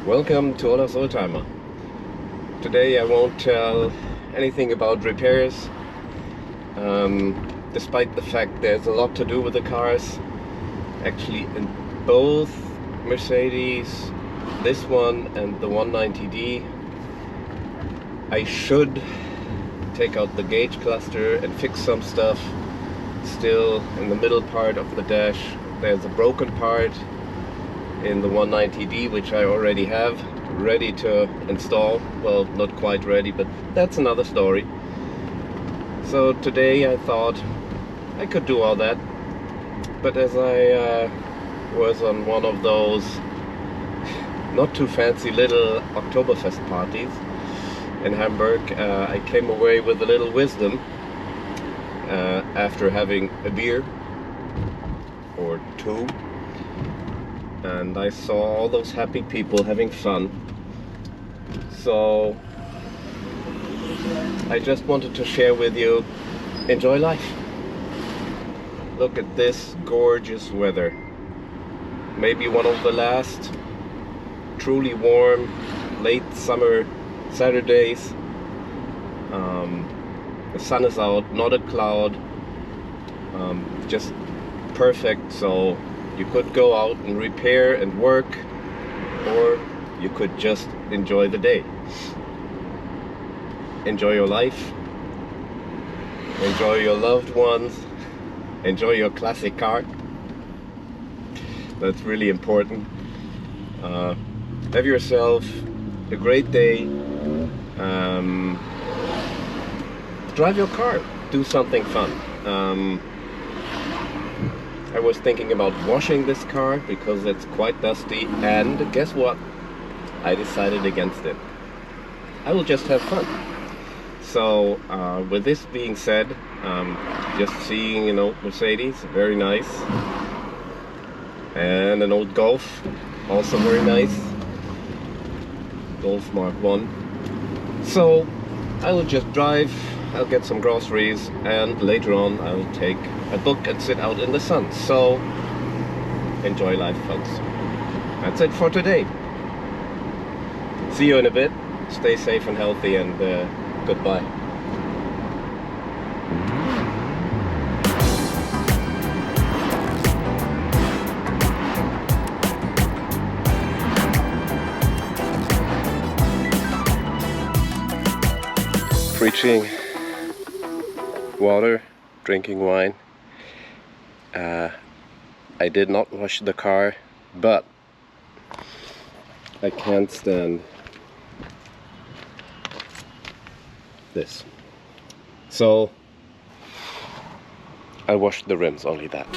Welcome to Olaf's Oldtimer. Today I won't tell anything about repairs, despite the fact there's a lot to do with the cars. Actually, in both Mercedes, this one and the 190D, I should take out the gauge cluster and fix some stuff. Still in the middle part of the dash there's a broken part in the 190D, which I already have ready to install. Well, not quite ready, but that's another story. So today I thought I could do all that, but as I was on one of those not too fancy little Oktoberfest parties in Hamburg, I came away with a little wisdom after having a beer or two, and I saw all those happy people having fun. So I just wanted to share with you, enjoy life. Look at this gorgeous weather. Maybe one of the last truly warm late summer Saturdays. The sun is out, not a cloud, just perfect. So you could go out and repair and work, or you could just enjoy the day. Enjoy your life, enjoy your loved ones, enjoy your classic car. That's really important. Have yourself a great day. Drive your car, do something fun. I was thinking about washing this car because it's quite dusty, and guess what? I decided against it. I will just have fun. So with this being said, just seeing an old Mercedes, very nice, and an old Golf, also very nice, Golf Mark 1. So I will just drive, I'll get some groceries, and later on I'll take a book and sit out in the sun. So enjoy life, folks. That's it for today. See you in a bit. Stay safe and healthy, and goodbye. Preaching water, drinking wine. I did not wash the car, but I can't stand this. So I washed the rims, only that.